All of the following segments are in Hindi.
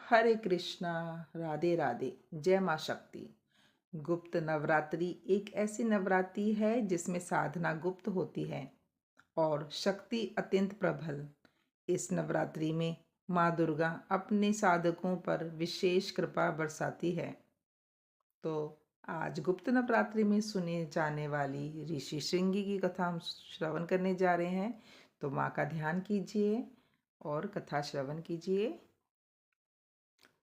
हरे कृष्णा। राधे राधे। जय माँ शक्ति। गुप्त नवरात्रि एक ऐसी नवरात्रि है जिसमें साधना गुप्त होती है और शक्ति अत्यंत प्रबल। इस नवरात्रि में माँ दुर्गा अपने साधकों पर विशेष कृपा बरसाती है। तो आज गुप्त नवरात्रि में सुने जाने वाली ऋषि श्रृंगी की कथा हम श्रवण करने जा रहे हैं। तो माँ का ध्यान कीजिए और कथा श्रवण कीजिए।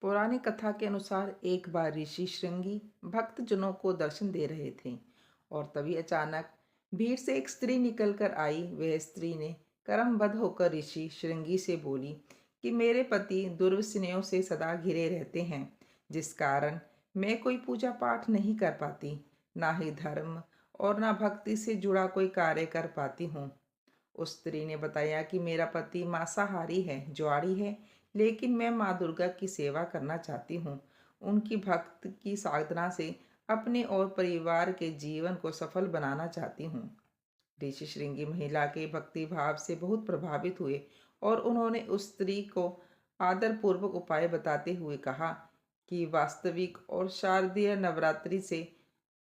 पौराणिक कथा के अनुसार एक बार ऋषि श्रृंगी भक्तजनों को दर्शन दे रहे थे और तभी अचानक भीड़ से एक स्त्री निकल कर आई। वह स्त्री ने कर्मबद्ध होकर ऋषि श्रृंगी से बोली कि मेरे पति दुर्व्यसनियों से सदा घिरे रहते हैं, जिस कारण मैं कोई पूजा पाठ नहीं कर पाती, ना ही धर्म और ना भक्ति से जुड़ा कोई कार्य कर पाती हूँ। उस स्त्री ने बताया कि मेरा पति मांसाहारी है, जुआरी है, लेकिन मैं माँ दुर्गा की सेवा करना चाहती हूँ। उनकी भक्त की साधना से अपने और परिवार के जीवन को सफल बनाना चाहती हूँ। ऋषि श्रृंगी महिला के भक्ति भाव से बहुत प्रभावित हुए और उन्होंने उस स्त्री को आदरपूर्वक उपाय बताते हुए कहा कि वास्तविक और शारदीय नवरात्रि से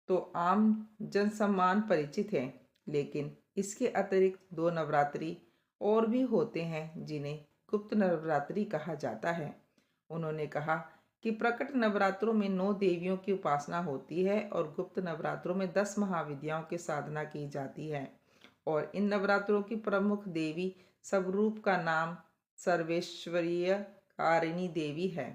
तो आम जन सम्मान परिचित है, लेकिन इसके अतिरिक्त दो नवरात्रि और भी होते हैं जिन्हें गुप्त नवरात्रि कहा जाता है। उन्होंने कहा कि प्रकट नवरात्रों में 9 देवियों की उपासना होती है और गुप्त नवरात्रों में 10 महाविद्याओं की साधना की जाती है। और इन नवरात्रों की प्रमुख देवी स्वरूप का नाम सर्वेश्वरीय कारिणी देवी है।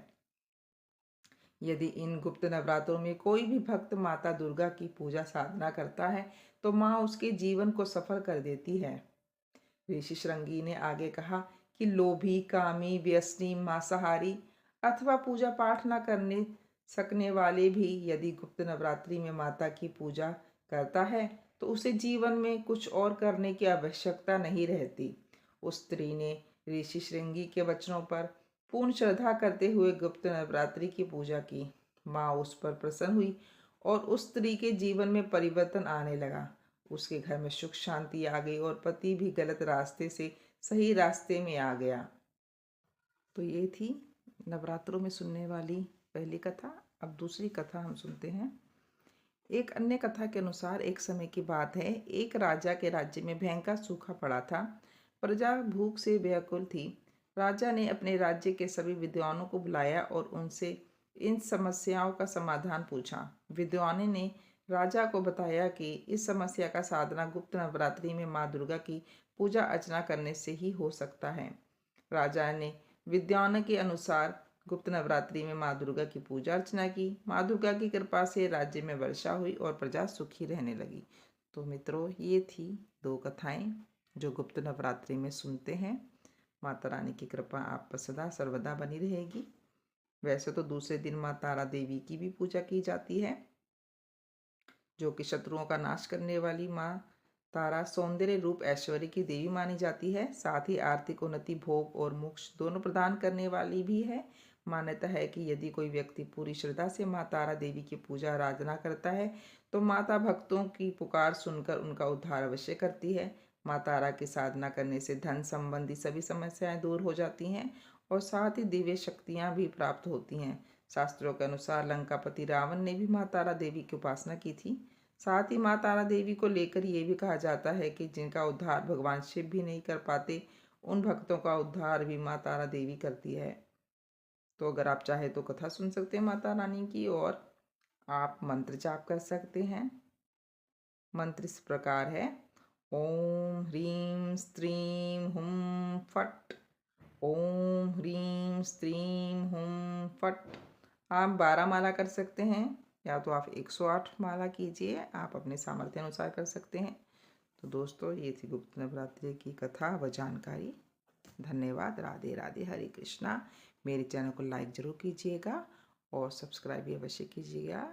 यदि इन गुप्त नवरात्रों में कोई भी भक्त माता दुर्गा की पूजा साधना करता है तो माँ उसके जीवन को सफल कर देती है। ऋषि श्रृंगी ने आगे कहा कि लोभी, कामी, व्यसनी, मांसाहारी अथवा पूजा पाठ न करने सकने वाले भी यदि गुप्त नवरात्रि में माता की पूजा करता है तो उसे जीवन में कुछ और करने की आवश्यकता नहीं रहती। उस स्त्री ने ऋषि श्रृंगी के वचनों पर पूर्ण श्रद्धा करते हुए गुप्त नवरात्रि की पूजा की। माँ उस पर प्रसन्न हुई और उस स्त्री के जीवन में परिवर्तन आने लगा। उसके घर में सुख शांति आ गई और पति भी गलत रास्ते से सही रास्ते में आ गया। तो ये थी नवरात्रों में सुनने वाली पहली कथा। अब दूसरी कथा हम सुनते हैं। एक अन्य कथा के अनुसार एक समय की बात है, एक राजा के राज्य में भयंकर सूखा पड़ा था। प्रजा भूख से व्याकुल थी। राजा ने अपने राज्य के सभी विद्वानों को बुलाया और उनसे इन समस्याओं का समाधान पूछा। विद्वानों ने राजा को बताया कि इस समस्या का साधना गुप्त नवरात्रि में माँ दुर्गा की पूजा अर्चना करने से ही हो सकता है। राजा ने विद्वानों के अनुसार गुप्त नवरात्रि में माँ दुर्गा की पूजा अर्चना की। माँ दुर्गा की कृपा से राज्य में वर्षा हुई और प्रजा सुखी रहने लगी। तो मित्रों, ये थी 2 कथाएं जो गुप्त नवरात्रि में सुनते हैं। माता रानी की कृपा आप पर सदा सर्वदा बनी रहेगी। वैसे तो दूसरे दिन माँ तारा देवी की भी पूजा की जाती है, जो कि शत्रुओं का नाश करने वाली माँ तारा सौंदर्य रूप ऐश्वर्य की देवी मानी जाती है। साथ ही आर्थिक उन्नति, भोग और मोक्ष दोनों प्रदान करने वाली भी है। मान्यता है कि यदि कोई व्यक्ति पूरी श्रद्धा से माँ तारा देवी की पूजा आराधना करता है तो माता भक्तों की पुकार सुनकर उनका उद्धार अवश्य करती है। माँ तारा की साधना करने से धन संबंधी सभी समस्याएं दूर हो जाती हैं और साथ ही दिव्य शक्तियां भी प्राप्त होती हैं। शास्त्रों के अनुसार लंकापति रावण ने भी माँ तारा देवी की उपासना की थी। साथ ही माँ तारा देवी को लेकर ये भी कहा जाता है कि जिनका उद्धार भगवान शिव भी नहीं कर पाते, उन भक्तों का उद्धार भी माँ तारा देवी करती है। तो अगर आप चाहे तो कथा सुन सकते हैं माता रानी की, और आप मंत्र जाप कर सकते हैं। मंत्र इस प्रकार है: ओम ह्रीं स्त्रीं हुम फट। ओम ह्रीं स्त्रीं हुम फट। आप 12 माला कर सकते हैं या तो आप 108 माला कीजिए, आप अपने सामर्थ्य अनुसार कर सकते हैं। तो दोस्तों, ये थी गुप्त नवरात्रि की कथा व जानकारी। धन्यवाद। राधे राधे। हरे कृष्णा। मेरे चैनल को लाइक ज़रूर कीजिएगा और सब्सक्राइब भी अवश्य कीजिएगा।